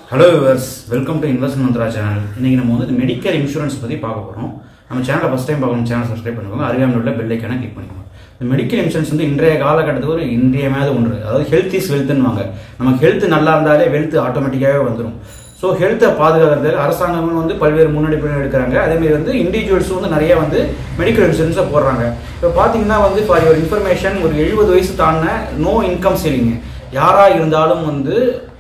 Hello viewers, welcome to Investment Mantra channel. இன்னைக்கு நம்ம வந்து மெடிக்கல் இன்சூரன்ஸ் பத்தி பார்க்க போறோம். நம்ம சேனலை ஃபர்ஸ்ட் டைம் பார்க்கணும் சேனல் சப்ஸ்கிரைப் பண்ணுங்க. அருகாமையில் உள்ள பெல் ஐகானை கிளிக் பண்ணிக்கோங்க. இந்த மெடிக்கல் இன்சூரன்ஸ் வந்து இன்றைய காலகட்டத்துக்கு ஒரு இன்றியமையாத ஒன்று. அதாவது ஹெல்த் இஸ் வெல்த்னுவாங்க. நமக்கு ஹெல்த் நல்லா இருந்தாலே வெல்த் ஆட்டோமேட்டிக்காவே வந்துடும். ஸோ ஹெல்த்தை பாதுகாக்கிறதுக்கு அரசாங்கமும் வந்து பல்வேறு முன்னெடுப்புகள் எடுக்கிறாங்க. அதேமாதிரி வந்து இண்டிவிஜுவல்ஸும் வந்து நிறைய வந்து மெடிக்கல் இன்சூரன்ஸை போடுறாங்க. இப்போ பார்த்தீங்கன்னா வந்து ஃபார் யுவர் இன்ஃபர்மேஷன் ஒரு 70 வயசு தாண்டின நோ இன்கம் சீலிங் யாராக இருந்தாலும் வந்து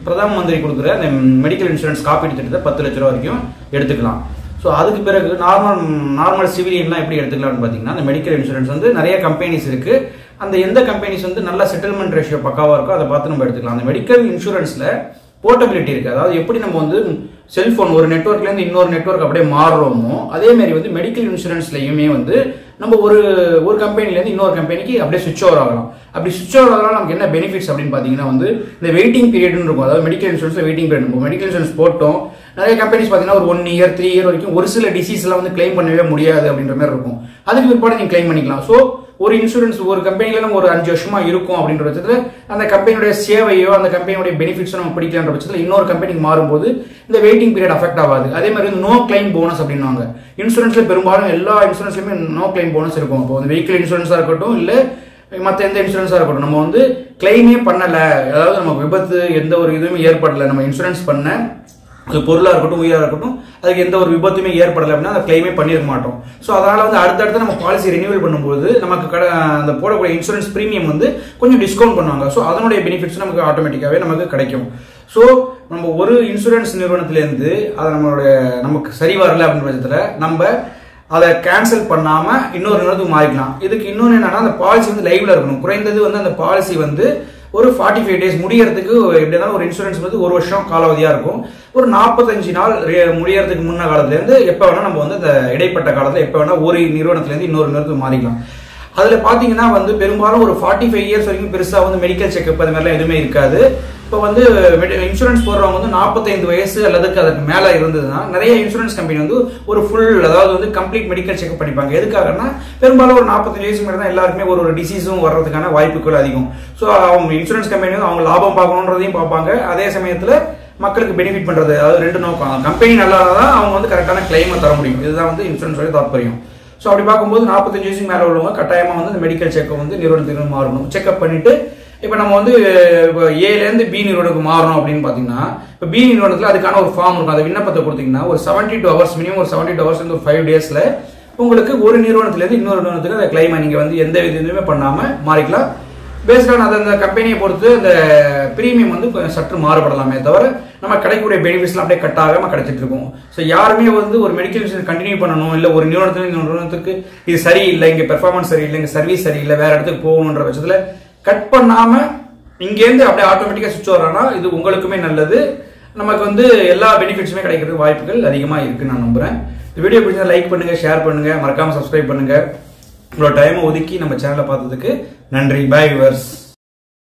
பிரதம மந்திரி கொடுக்குற அந்த மெடிக்கல் இன்சூரன்ஸ் காப்பீட்டு திட்டத்தை 10 லட்ச ரூபா வரைக்கும் எடுத்துக்கலாம். ஸோ அதுக்கு பிறகு நார்மல் சிவிலியன்லாம் எப்படி எடுத்துக்கலாம்னு பார்த்தீங்கன்னா அந்த மெடிக்கல் இன்சூரன்ஸ் வந்து நிறைய கம்பெனிஸ் இருக்குது. அந்த எந்த கம்பெனிஸ் வந்து நல்ல செட்டில்மெண்ட் ரேஷியோ பக்காவாக இருக்கோ அதை பார்த்து நம்ம எடுத்துக்கலாம். அந்த மெடிக்கல் இன்சூரன்ஸில் போர்ட்டபிலிட்டி இருக்குது. அதாவது எப்படி நம்ம வந்து செல்ஃபோன் ஒரு நெட்வொர்க்லேருந்து இன்னொரு நெட்வொர்க் அப்படியே மாறுறோமோ அதேமாரி வந்து மெடிக்கல் இன்சூரன்ஸ்லையுமே வந்து நம்ம ஒரு கம்பெனிலேருந்து இன்னொரு கம்பெனிக்கு அப்படியே சுவிட்ச் ஓவர் ஆகலாம். அப்படி சுவிட்ச் ஓவர் ஆகலாம் நமக்கு என்ன பெனிஃபிட்ஸ் அப்படின்னு பார்த்தீங்கன்னா வந்து இந்த வெயிட்டிங் பீரியட்னு இருக்கும். அதாவது மெடிக்கல் இன்சூரன்ஸில் வெயிட்டிங் பீரியட் இருக்கும். மெடிக்கல் இன்சூரன்ஸ் போட்டோம் நிறைய கம்பெனிஸ் பார்த்தீங்கன்னா ஒரு 1 இயர் 3 இயர் வரைக்கும் ஒரு சில டிசீஸ்லாம் வந்து கிளைம் பண்ணவே முடியாது அப்படின்ற மாதிரி இருக்கும். அதுக்கு பிற்பாடு நீங்கள் கிளைம் பண்ணிக்கலாம். ஸோ ஒரு இன்சூரன்ஸ் ஒரு கம்பெனில நம்ம ஒரு 5 வருஷமா இருக்கும் அப்படின்ற பட்சத்தில் அந்த கம்பெனியுடைய சேவையோ அந்த கம்பெனியுடைய பெனிஃபிட்ஸோ நம்ம பிடிக்கலான்ற பட்சத்தில் இன்னொரு கம்பெனிக்கு மாறும்போது இந்த வெயிட்டிங் பீரியட் அஃபெக்ட் ஆகாது. அதே மாதிரி நோ கிளைம் போனஸ் அப்படின்வாங்க. இன்சூரன்ஸ்ல பெரும்பாலும் எல்லா இன்சூரன்ஸ்லயுமே நோ கிளைம் போனஸ் இருக்கும். இப்போ வந்து வெஹிக்கிள் இன்சூரன்ஸா இருக்கட்டும் இல்லை மற்ற எந்த இன்சூரன்ஸா இருக்கட்டும் நம்ம வந்து கிளைமே பண்ணல, அதாவது நம்ம விபத்து எந்த ஒரு இதுவுமே ஏற்படலை, நம்ம இன்சூரன்ஸ் பண்ண அது பொருளாக இருக்கட்டும் உயிராக இருக்கட்டும் அதுக்கு எந்த ஒரு விபத்துமே ஏற்படலை அப்படின்னா அதை கிளைமே பண்ணிருக்க மாட்டோம். ஸோ அதனால வந்து அடுத்தடுத்து நம்ம பாலிசி ரினியூவல் பண்ணும்போது நமக்கு அந்த போடக்கூடிய இன்சூரன்ஸ் பிரீமியம் வந்து கொஞ்சம் டிஸ்கவுண்ட் பண்ணுவாங்க. ஸோ அதனுடைய பெனிஃபிட்ஸ் நமக்கு ஆட்டோமேட்டிக்காவே நமக்கு கிடைக்கும். ஸோ நம்ம ஒரு இன்சூரன்ஸ் நிறுவனத்திலேருந்து அதை நமக்கு சரி வரல அப்படின்ற பட்சத்தில் நம்ம அதை கேன்சல் பண்ணாம இன்னொரு நிறுவனத்துக்கு மாறிக்கலாம். இதுக்கு இன்னொன்று என்னன்னா அந்த பாலிசி வந்து லைவ்ல இருக்கணும். குறைந்தது வந்து அந்த பாலிசி வந்து ஒரு 45 டேஸ் முடியறதுக்கு எப்படின்னா ஒரு இன்சூரன்ஸ் வந்து 1 வருஷம் காலாவதியா இருக்கும். ஒரு 45 நாள் முடியறதுக்கு முன்ன காலத்துல இருந்து எப்ப வேணா நம்ம வந்து இந்த இடைப்பட்ட காலத்துல எப்ப வேணா ஒரு நிறுவனத்துல இருந்து இன்னொரு நிறுவனத்துக்கு மாறிக்கலாம். அதுல பாத்தீங்கன்னா வந்து பெரும்பாலும் ஒரு 45 இயர்ஸ் வரைக்கும் பெருசா வந்து மெடிக்கல் செக்அப் அது மாதிரிலாம் எதுவுமே இருக்காது. இப்போ வந்து இன்சூரன்ஸ் போடுறவங்க வந்து 45 வயசு அல்லதுக்கு அதுக்கு மேல இருந்ததுன்னா நிறைய இன்சூரன்ஸ் கம்பெனி வந்து ஒரு ஃபுல் அதாவது வந்து கம்ப்ளீட் மெடிக்கல் செக்அப் பண்ணிப்பாங்க. எதுக்காகனா பெரும்பாலும் ஒரு 45 வயசு மேலே தான் எல்லாருக்குமே ஒரு டிசீஸும் வர்றதுக்கான வாய்ப்புகள் அதிகம். ஸோ அவங்க இன்சூரன்ஸ் கம்பெனி வந்து அவங்க லாபம் பார்க்கணுன்றதையும் பார்ப்பாங்க, அதே சமயத்தில் மக்களுக்கு பெனிஃபிட் பண்றது, அதாவது ரெண்டு நோக்கம். கம்பெனி நல்லா தான் அவங்க வந்து கரெக்டான கிளைமை தர முடியும். இதுதான் வந்து இன்சூரன்ஸோட தாற்பயம். ஸோ அப்படி பார்க்கும்போது 45 வயசுக்கு மேலே உள்ளவங்க கட்டாயமாக வந்து இந்த மெடிக்கல் செக்அப் வந்து நிறுவனத்துக்கு மாறணும். செக்அப் பண்ணிட்டு இப்போ நம்ம வந்து ஏலேருந்து பி நிறுவனத்துக்கு மாறணும் அப்படின்னு பார்த்தீங்கன்னா இப்போ பி நிறுவனத்தில் அதுக்கான ஒரு ஃபார்ம் இருக்கும். அந்த விண்ணப்பத்தை கொடுத்தீங்கன்னா ஒரு 72 ஹவர்ஸ் மினிமம் ஒரு 72 ஹவர்ஸ் வந்து ஒரு 5 டேஸ்ல உங்களுக்கு ஒரு நிறுவனத்திலேருந்து இன்னொரு நிறுவனத்துக்கு அந்த கிளைமை நீங்கள் வந்து எந்த இதுவுமே பண்ணாமல் மாறிக்கலாம். பேஸ்டான அந்த கம்பெனியை பொறுத்து அந்த பிரீமியம் வந்து கொஞ்சம் சற்று மாறுபடலாமே தவிர நம்ம கிடைக்கக்கூடிய பெனிஃபிட்ஸ்லாம் அப்படியே கட் ஆகாமல் கிடைச்சிட்டு இருக்கும். ஸோ யாருமே வந்து ஒரு மெடிக்கல் இன்சூரன்ஸ் கண்டினியூ பண்ணணும் இல்லை ஒரு நிறுவனத்துக்கு இது சரியில்லை, இங்கே பெர்ஃபார்மன்ஸ் சரியில்லை, இங்கே சர்வீஸ் சரியில்லை, வேற இடத்துக்கு போகணுன்ற பட்சத்தில் கட் பண்ணாம இங்கேருந்து அப்படியே ஆட்டோமேட்டிக்கா சுவிட்ச் வரானா இது உங்களுக்குமே நல்லது. நமக்கு வந்து எல்லா பெனிஃபிட்ஸுமே கிடைக்கிறதுக்கு வாய்ப்புகள் அதிகமா இருக்குன்னு நான் நம்புறேன். இந்த வீடியோ பிடிச்சா லைக் பண்ணுங்க, ஷேர் பண்ணுங்க, மறக்காம சப்ஸ்கிரைப் பண்ணுங்க. உங்களோட டைமை ஒதுக்கி நம்ம சேனலை பார்த்ததுக்கு நன்றி. Bye viewers.